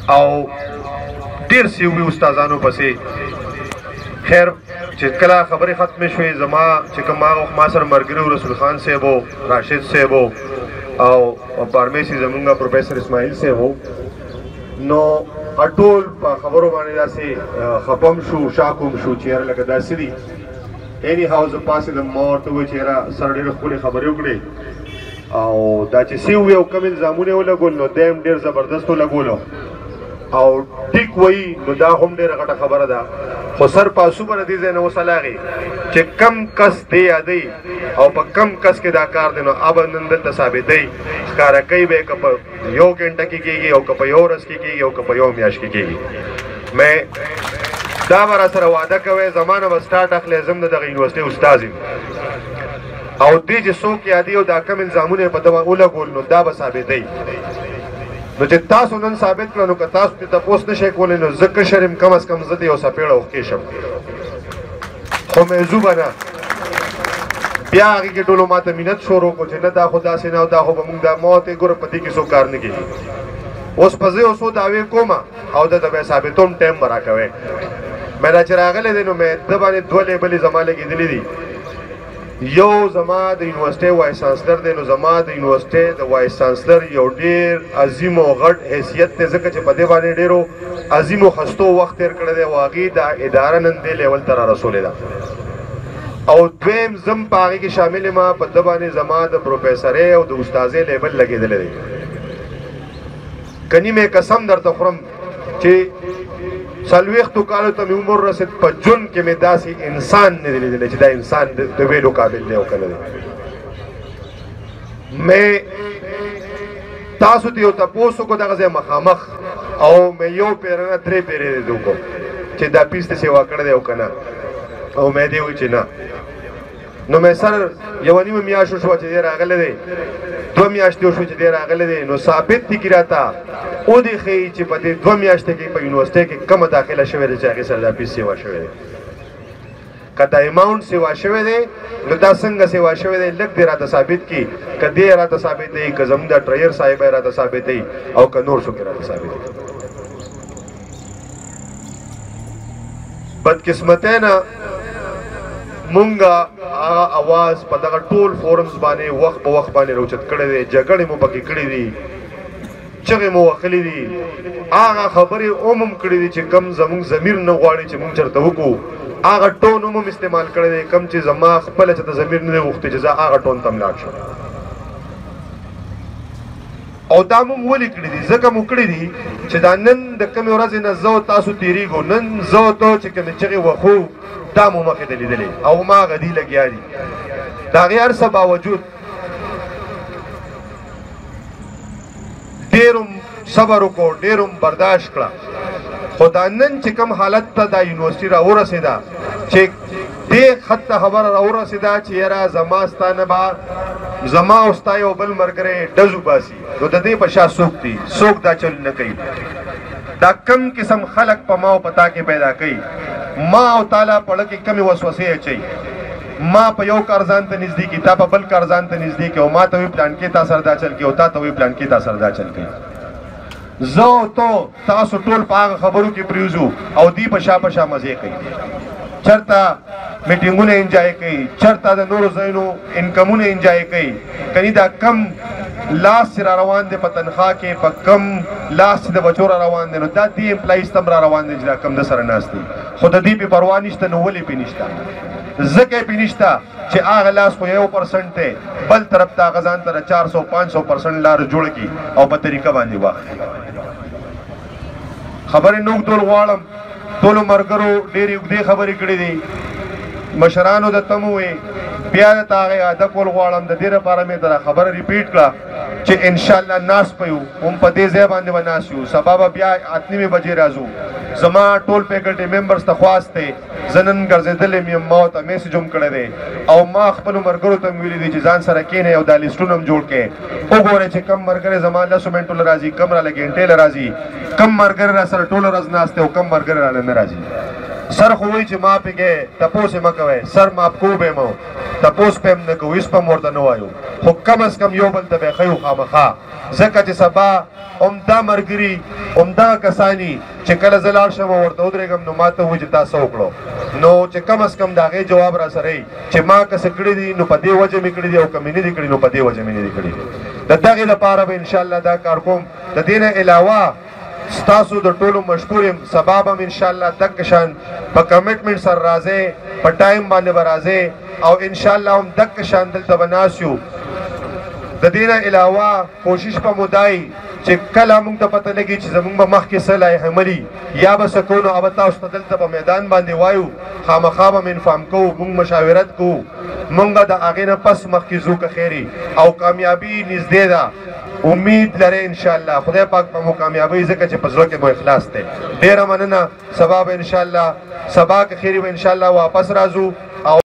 او ډیر سی وی استادانو پسې. خیر چې کله خبرې ختمې شوې زما چې کوم ما سره ملګري رسول خان صاحب او راشد صاحب او فارمیسي زمونږ پروفیسر اسماعیل صاحب نو ټول په خبرو باندې داسې خپم شو شاکوم شو چې یاره لکه داسې دي. اینی هاو زه پاڅېدم ما ورته وویل چې یاره سره ډېرې ښکلې خبرې وکړې او دا چې سی ووی او کوم الزامونه یې ولګول نو دا هم ډېر زبردست ولګولو او ټیک وایي نو دا هم ډېره غټه خبره ده. خو سر پاسو به له دې ځای نه وسلاغې چې کم کس دی یادوي او په کم کس کې دا کار دی نو ابه نن دلته ثابتوي ښکاره کوي به یې که په 1 ګنټه کې کېږي او که په 1 ورځ کې کېږي او که په 1 میاشت کې کېږي. مې دا به راسره وعده کوئ زما نه به سټارټ اخلی زم د دغه یونیورسټۍ استاذ یم او دې چې څوک یادوي او دا کم الزامونه یې په ده ولګول نو دا به ثابتوي. نو چې تاسو نن ثابت کړه نو که تاسو ته تپوس نشئ کولی نو زه کشر یم کم از کم زه د یو څپېړه اوښکې شم خو موضوع به نه. بیا هغې کې ټولو ما ته منت شروع کړو چې نه دا خو داسې نه او دا خو به مونږ دا ما ورته ګوره په دې کې څوک کار نه کېږي. اوس په زه یو څو دعوې کومه او ده ته به یې ثابتوم ټایم به راکوئ. مې دا چې راغلی دی نو مې ده باندې 2 لیبلې زما لګېدلي دي. یو زما د یونیورسټۍ وایس چانسلر دی نو زما د یونیورسټۍ د وایس چانسلر یو ډېر عظیم او غټ حیثیت دی ځکه چې په دې باندې ډېرو عظیمو خستو وخت تېر کړی دی او هغې دا اداره نن دې لیول ته رارسولې ده. او دویم زم په هغې کې شامل یم په ده باندې زما د پروفیسرۍ او د استاذۍ لیبل لګېدلی دی. کني مې قسم درته خورم چې 40 کالو ته مې عمر رسید په ژوند کې مې داسې انسان نه دی لیدلی چې دا انسان د ویلو قابل دی او که نه دی. مې تاسو ته یو تپوس وکړو دغه ځای مخامخ او مې یو پیره نه 3 پیرې دې وکړو چې دا پیس ته سیوا کړی دی او که نه او مې دې وویل چې نه. نو مې سر 1.5 میاشت وشوه چې دی راغلی دی 2 میاشتې وشوه چې دی راغلی دی نو ثابت دي کي راته ودې ښیي چې په دې 2 میاشتې کې په یونیورسټۍ کې کومه داخله شوې ده چې هغې سره دا پیس سیوا شوی دی. که دا اماونټ سیوا شوی دی نو دا څنګه سیوا شوی دی لږ دې راته ثابت کړي که دې یې راته ثابتوي که زموږ دا ټریر صاحب یې راته ثابتوي او که نور څوک یې راته ثابتوي. بدقسمتۍ نه مونږه هغه اواز په دغه ټول فورمز باندې وخت په وخت باندې راوچت کړی دی. جګړې مو پکې کړي دي چغې مو وهلي دي هغه خبرې هم کړي دي چې کم زموږ ضمیر نه غواړي چې مونږ چېرته وکړو هغه ټون هم استعمال کړی دی کم چې زما خپله چې ته ضمیر نه دی غوښتی چې زه هغه ټون ته لاړ شم. او دا مو ولې کړي دي ځکه مو کړي دي چې دا نن د کمې ورځې نه زه تاسو تېرېږو نن زه ته چې کومې چغې وهو دا مو مخې ته لیدلی او ما هغه دي لګیا دي. د هغې هر څه باوجود ډېر صبر وکړو ډېر برداشت کړه خو دا نن چې کوم حالت ته دا یونیورسټي راورسېده چې دې خط ته خبره راورسېده چې یاره زما ستا نه به زما او ستا یو بل ملګری ډز وباسي نو د دې په شا څوک دي څوک دا چل نه کوي. دا کم قسم خلق په ما او په تا کې پیدا کوي. ما او تعالی پړه کې کمې وسوسې اچوي. ما په یو کار ځان ته نږدې کړي تا په بل کار ځان ته نږدې کړي او ما ته وایي پلان کې تا سره دا چل کوي او تا ته وایي پلان کې تا سره دا چل کوي. زه او ته تاسو ټول په هغه خبرو کې پرېوځو او دوی په شا مزې کوي. چېرته میټینګونه انجوای کوي چېرته د نورو ځایونو انکمونه انجوای کوي. کني دا کم لاس چې را روان دی په تنخوا کې په کم لاس چې د بچو را روان دی نو دا دې امپلایز ته هم را روان دی چې دا کم د سره ناست دی خو د دې پې پروا نشته نو ولې پې نشته ځکه یې پې نشته چې هغه لاس خو 1% دی بل طرف ته هغه ځان ته 400-500% لاره جوړه کړي او په طریقه باندې واخلي. خبرې نه اوږدول غواړم ټولو ملګرو ډېرې اوږدې خبرې کړې دي مشرانو درته مو وویې بیا درته هغې اعاده کول غواړم د دې لپاره مې دا خبره ریپیټ کړه چې انشاءالله ناست به یو هم په دې ځای باندې به ناست یو سبا به بیا 8:30 بجې راځو. زما ټول فیکلټي ممبرز ته خواست دی زه نن ګرځېدلی یم ما ورته میسج هم کړی دی او ما خپلو ملګرو ته مې ویلي دي چې ځان سره کښېنئ او دا لیسټونه هم جوړ کړئ وګورئ چې کم ملګری زما 10 منټو له راځي کم راله ګنټې له راځي کم ملګری را سره ټوله ورځ ناست دی او کم ملګری راله نه راځي. سر خو وایي چې ما پکې تپوس یې مه کوئ سر ماپکوب یم تپوس په هم نه کوو هېڅ په هم ورته نه وایو خو کم از کم یو بل ته به یې ښیو خامخا ځکه چې سبا همدا ملګري همدغه کساني چې کله زه لاړ شم او ورته ودرېږم نو ما ته وایي چې تا څه وکړو نو چې کم از کم د هغې جواب را سره وي چې ما که څه کړي دي نو په دې وجه مې کړي دي او که مې نه دي کړي نو په دې وجه مې نه دي کړي دي د دغې لپاره به انشاءالله دا کار کوم د دې نه علاوه ستاسو د ټولو مشکور یم سبا به م انشاءالله دغه شان په کمیټمنټ سره راځئ په ټایم باندې به راځئ او انشاءالله هم دغه شان دلته به ناست یو د دې نه علاوه کوشش به مو دای چې کله موږ ته پته لګي چې زموږ به مخکې څه لایحه مري یا به څه کوو نو هغه تاسو ته دلته په میدان باندې وایو خامخا به م انفام کوو موږ مشاورت کوو موږ به د هغې نه پس مخکې ځو که خیري او کامیابي نږدې ده امید لرئ انشاءالله خدای پاک به مو کامیابوي ځکه چې په زړه کې مو اخلاص دی ډېره مننه سبا به انشاءالله سبا که خیري به انشاءالله واپس راځو